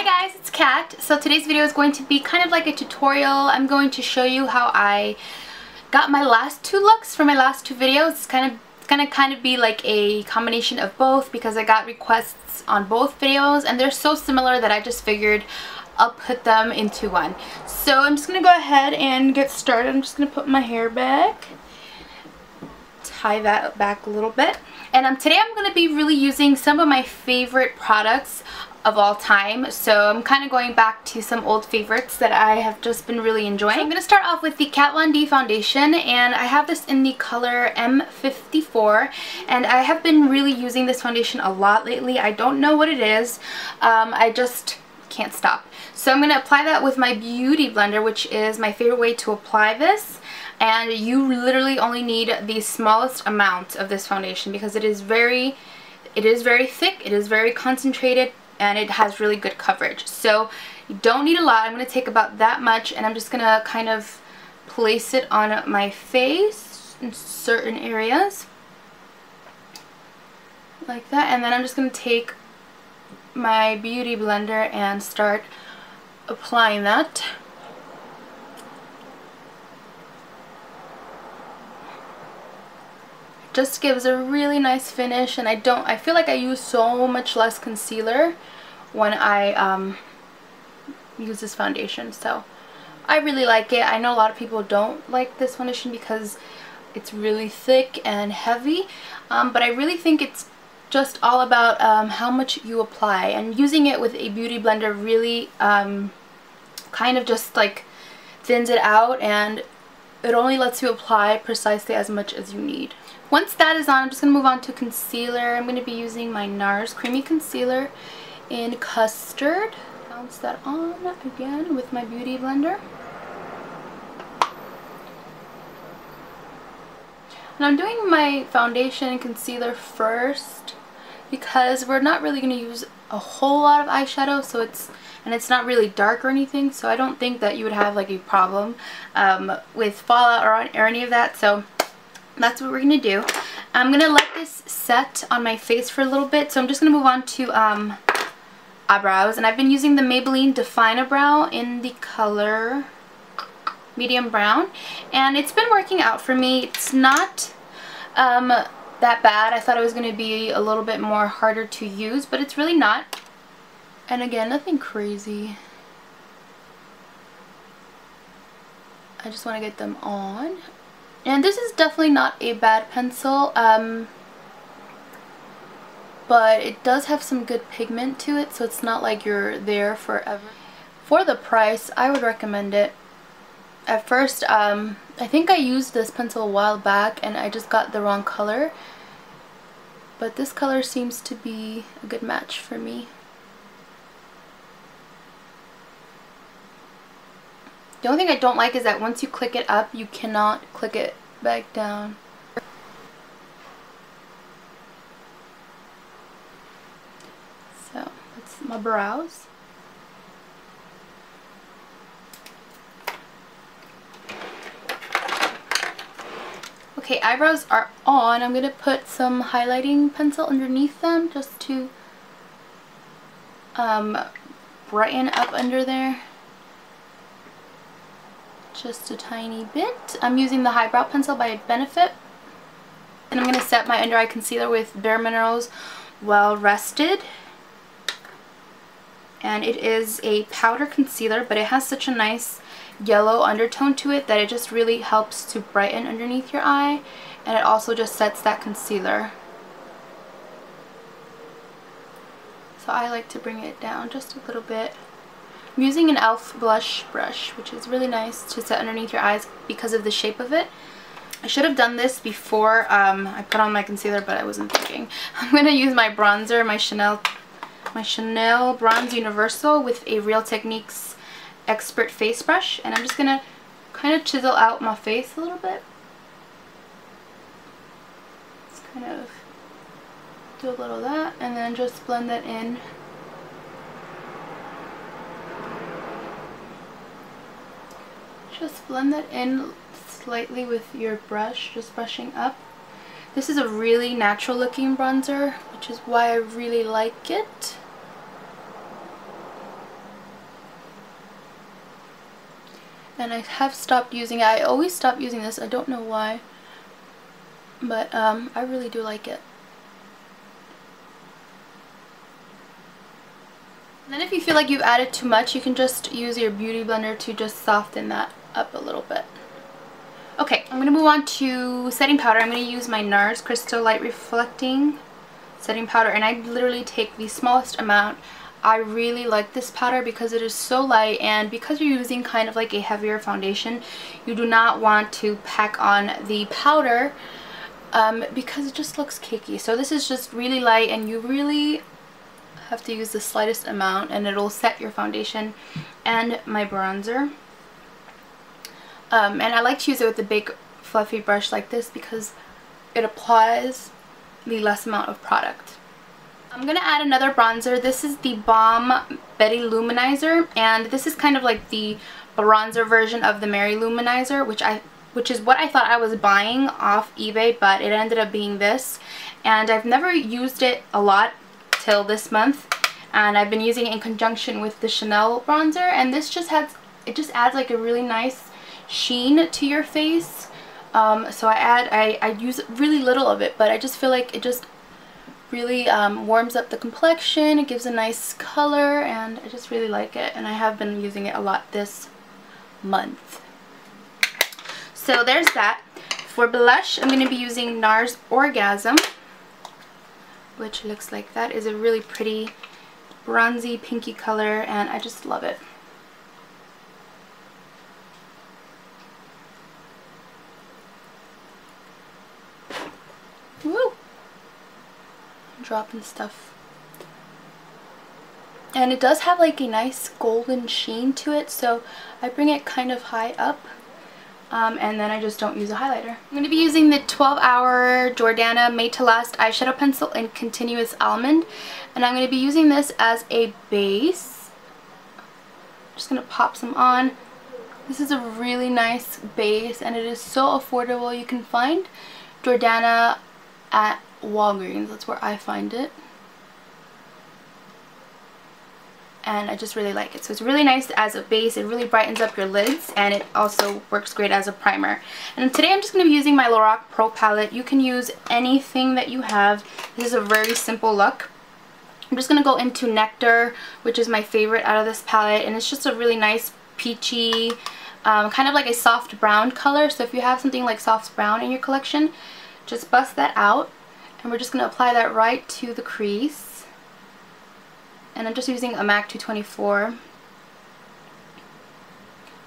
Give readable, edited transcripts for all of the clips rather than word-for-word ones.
guys, it's Kat. So today's video is going to be kind of like a tutorial. I'm going to show you how I got my last two looks for my last two videos. It's gonna kind of be like a combination of both because I got requests on both videos and they're so similar that I just figured I'll put them into one. So I'm just gonna go ahead and get started. I'm just gonna put my hair back, tie that back a little bit, and today I'm gonna be really using some of my favorite products of all time. So I'm kind of going back to some old favorites that I have just been really enjoying. So I'm going to start off with the Kat Von D foundation, and I have this in the color M54, and I have been really using this foundation a lot lately. I don't know what it is. I just can't stop. So I'm going to apply that with my beauty blender, which is my favorite way to apply this. And you literally only need the smallest amount of this foundation because it is very thick, it is very concentrated, and it has really good coverage. So you don't need a lot. I'm going to take about that much, and I'm just going to kind of place it on my face in certain areas like that. And then I'm just going to take my beauty blender and start applying that. Just gives a really nice finish, and I feel like I use so much less concealer when I use this foundation, so I really like it. I know a lot of people don't like this foundation because it's really thick and heavy, but I really think it's just all about how much you apply, and using it with a beauty blender really kind of just like thins it out, and it only lets you apply precisely as much as you need. Once that is on, I'm just going to move on to concealer. I'm going to be using my Nars Creamy Concealer in Custard. Bounce that on again with my beauty blender. And I'm doing my foundation and concealer first because we're not really going to use a whole lot of eyeshadow, so it's not really dark or anything, so I don't think that you would have like a problem with fallout or any of that. So that's what we're going to do. I'm going to let this set on my face for a little bit, so I'm just going to move on to eyebrows. And I've been using the Maybelline Define a Brow in the color medium brown, and it's been working out for me. It's not that bad. I thought it was going to be a little bit more harder to use, but it's really not. And again, nothing crazy. I just want to get them on. And this is definitely not a bad pencil, but it does have some good pigment to it, so it's not like you're there forever. For the price, I would recommend it. At first, I think I used this pencil a while back and I just got the wrong color, but this color seems to be a good match for me. The only thing I don't like is that once you click it up, you cannot click it back down. So that's my brows. Okay, eyebrows are on. I'm going to put some highlighting pencil underneath them just to brighten up under there. Just a tiny bit. I'm using the Highbrow Pencil by Benefit. And I'm going to set my under eye concealer with Bare Minerals Well Rested. And it is a powder concealer, but it has such a nice yellow undertone to it that it just really helps to brighten underneath your eye. And it also just sets that concealer. So I like to bring it down just a little bit. I'm using an e.l.f. blush brush, which is really nice to set underneath your eyes because of the shape of it. I should have done this before I put on my concealer, but I wasn't thinking. I'm going to use my bronzer, my Chanel Bronze Universal with a Real Techniques Expert Face Brush, and I'm just going to kind of chisel out my face a little bit. Just kind of do a little of that, and then just blend that in. Just blend that in slightly with your brush, just brushing up. This is a really natural looking bronzer, which is why I really like it. and I have stopped using it. I always stop using this. I don't know why, but I really do like it. And then if you feel like you've added too much, you can just use your beauty blender to just soften that up a little bit. Okay, I'm going to move on to setting powder. I'm going to use my Nars Crystal Light Reflecting setting powder, and I literally take the smallest amount. I really like this powder because it is so light, and because you're using kind of like a heavier foundation, you do not want to pack on the powder because it just looks cakey. So this is just really light, and you really have to use the slightest amount, and it'll set your foundation and my bronzer. And I like to use it with a big fluffy brush like this because it applies the less amount of product. I'm going to add another bronzer. This is the Balm Betty Lou-manizer, and this is kind of like the bronzer version of the Mary Lou-manizer, which is what I thought I was buying off eBay, but it ended up being this. And I've never used it a lot till this month, and I've been using it in conjunction with the Chanel bronzer, and this just adds like a really nice sheen to your face. So I use really little of it, but I just feel like it just really warms up the complexion. It gives a nice color, and I just really like it, and I have been using it a lot this month. So there's that. For blush, I'm going to be using Nars Orgasm, which looks like that. Is a really pretty bronzy pinky color, and I just love it. Woo! Dropping stuff. And it does have like a nice golden sheen to it, so I bring it kind of high up, and then I just don't use a highlighter. I'm going to be using the 12 Hour Jordana Made to Last eyeshadow pencil in Continuous Almond, and I'm going to be using this as a base. I'm just going to pop some on. This is a really nice base, and it is so affordable. You can find Jordana at Walgreens. That's where I find it, and I just really like it. So it's really nice as a base. It really brightens up your lids, and it also works great as a primer. And today I'm just going to be using my Lorac Pro palette. You can use anything that you have. This is a very simple look. I'm just going to go into Nectar, which is my favorite out of this palette, and it's just a really nice peachy, kind of like a soft brown color. So if you have something like soft brown in your collection, just bust that out, and we're just going to apply that right to the crease. And I'm just using a MAC 224,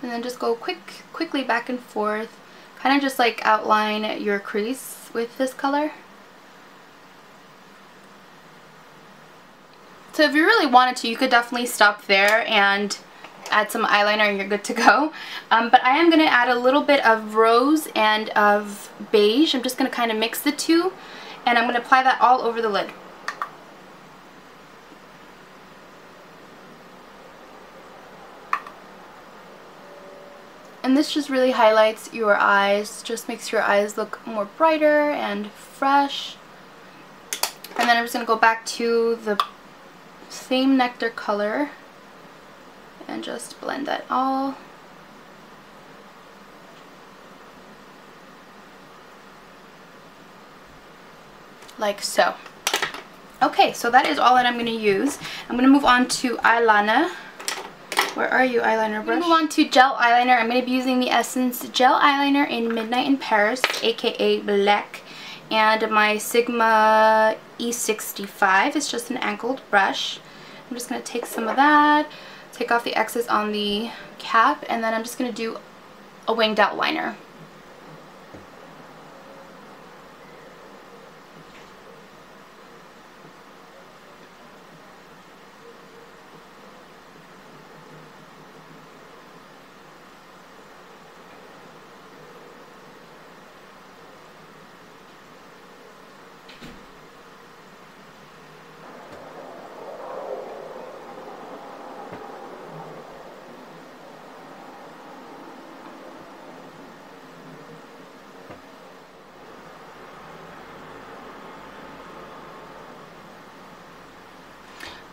and then just go quickly back and forth, kind of just like outline your crease with this color. So if you really wanted to, you could definitely stop there and add some eyeliner and you're good to go. But I am going to add a little bit of rose and of beige. I'm just going to kind of mix the two, and I'm going to apply that all over the lid. And this just really highlights your eyes, just makes your eyes look more brighter and fresh. And then I'm just going to go back to the same Nectar color and just blend that all. Like so. Okay, so that is all that I'm going to use. I'm going to move on to eyeliner. Where are you, eyeliner brush? I'm going to move on to gel eyeliner. I'm going to be using the Essence Gel Eyeliner in Midnight in Paris, aka Black. And my Sigma E65. It's just an angled brush. I'm just going to take some of that, take off the excess on the cap, and then I'm just going to do a winged out liner.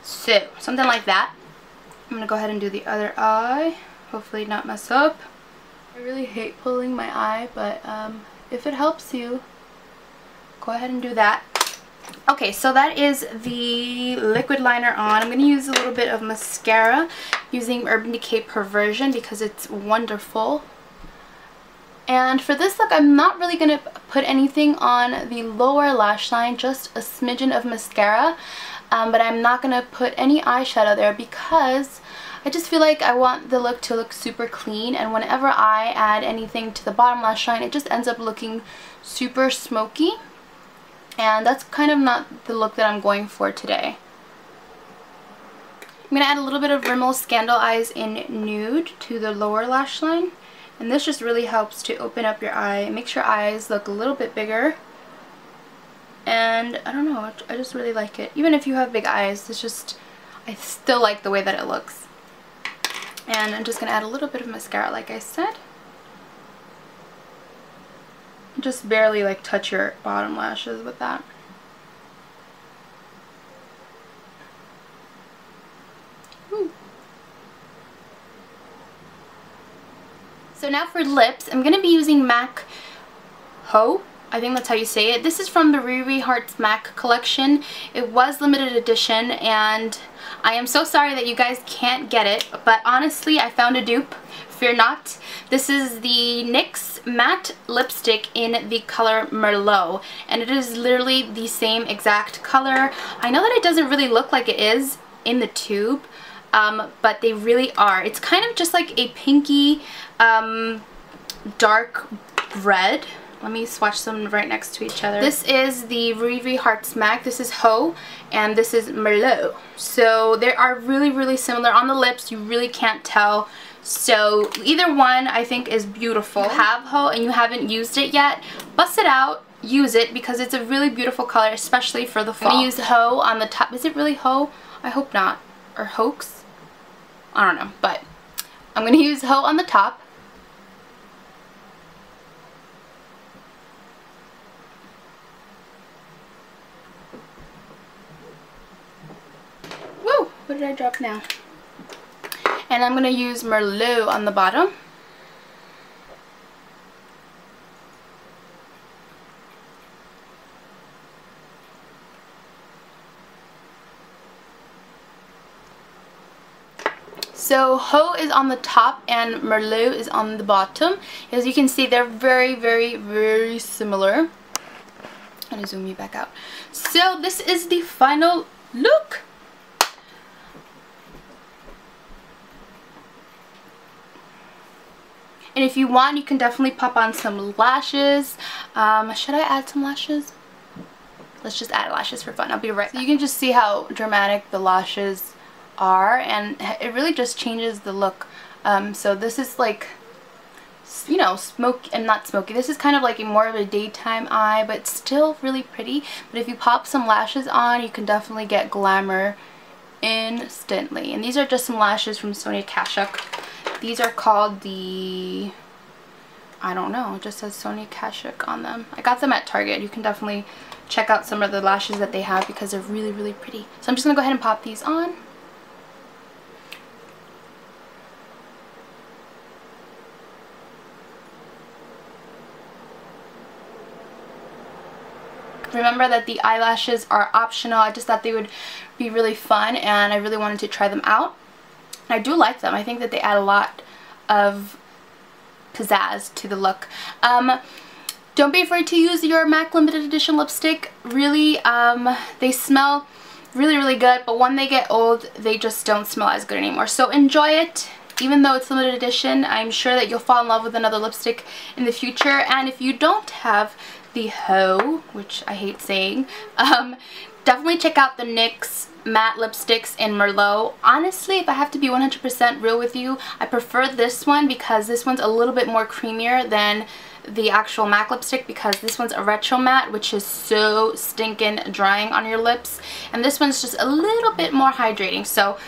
So, something like that. I'm going to go ahead and do the other eye. Hopefully not mess up. I really hate pulling my eye, but if it helps you, go ahead and do that. Okay, so that is the liquid liner on. I'm going to use a little bit of mascara using Urban Decay Perversion because it's wonderful. And for this look, I'm not really going to put anything on the lower lash line, just a smidgen of mascara. But I'm not going to put any eyeshadow there because I just feel like I want the look to look super clean, and whenever I add anything to the bottom lash line, it just ends up looking super smoky. And that's kind of not the look that I'm going for today. I'm going to add a little bit of Rimmel Scandal Eyes in Nude to the lower lash line. And this just really helps to open up your eye. It makes your eyes look a little bit bigger. And I don't know, I just really like it. Even if you have big eyes, it's just, I still like the way that it looks. And I'm just going to add a little bit of mascara like I said. Just barely like touch your bottom lashes with that. Ooh. So now for lips, I'm going to be using MAC Heaux. I think that's how you say it. This is from the Riri Hearts MAC collection. It was limited edition, and I am so sorry that you guys can't get it, but honestly, I found a dupe. Fear not. This is the NYX matte lipstick in the color Merlot, and it is literally the same exact color. I know that it doesn't really look like it is in the tube, but they really are. It's kind of just like a pinky, dark red. Let me swatch them right next to each other. This is the Riri Hearts MAC. This is Heaux, and this is Merlot. So they are really, really similar. On the lips, you really can't tell. So either one I think is beautiful. If you have Heaux and you haven't used it yet, bust it out, use it, because it's a really beautiful color, especially for the fall. I'm going to use Heaux on the top. Is it really Heaux? I hope not. Or Hoax? I don't know, but I'm going to use Heaux on the top. Woo! What did I drop now? And I'm going to use Merlot on the bottom. So Heaux is on the top and Merlot is on the bottom. As you can see, they're very, very, very similar. I'm going to zoom you back out. So this is the final look. And if you want, you can definitely pop on some lashes. Should I add some lashes? Let's just add lashes for fun. I'll be right back. So you can just see how dramatic the lashes are, and it really just changes the look. So this is like, you know, smoky and not smoky. This is kind of like more of a daytime eye, but still really pretty. But if you pop some lashes on, you can definitely get glamour instantly. And these are just some lashes from Sonia Kashuk. These are called the, I don't know, it just says Sonia Kashuk on them. I got them at Target. You can definitely check out some of the lashes that they have because they're really, really pretty. So I'm just going to go ahead and pop these on. Remember that the eyelashes are optional. I just thought they would be really fun, and I really wanted to try them out. I do like them. I think that they add a lot of pizzazz to the look. Don't be afraid to use your MAC limited edition lipstick. Really, they smell really, really good, but when they get old, they just don't smell as good anymore. So enjoy it. Even though it's limited edition, I'm sure that you'll fall in love with another lipstick in the future. And if you don't have the Heaux, which I hate saying, definitely check out the NYX matte lipsticks in Merlot. Honestly, if I have to be 100% real with you, I prefer this one because this one's a little bit more creamier than the actual MAC lipstick, because this one's a retro matte, which is so stinking drying on your lips, and this one's just a little bit more hydrating. So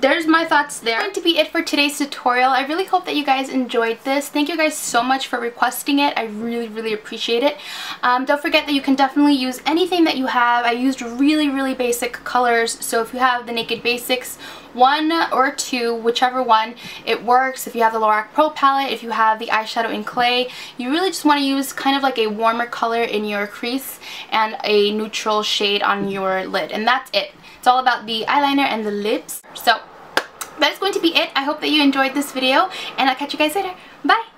there's my thoughts there. That's going to be it for today's tutorial. I really hope that you guys enjoyed this. Thank you guys so much for requesting it. I really appreciate it. Don't forget that you can definitely use anything that you have. I used really basic colors, so if you have the Naked Basics 1 or 2, whichever one, it works. If you have the Lorac Pro palette, if you have the eyeshadow in clay, you really just want to use kind of like a warmer color in your crease and a neutral shade on your lid, and that's it. It's all about the eyeliner and the lips. So that is going to be it. I hope that you enjoyed this video, and I'll catch you guys later. Bye!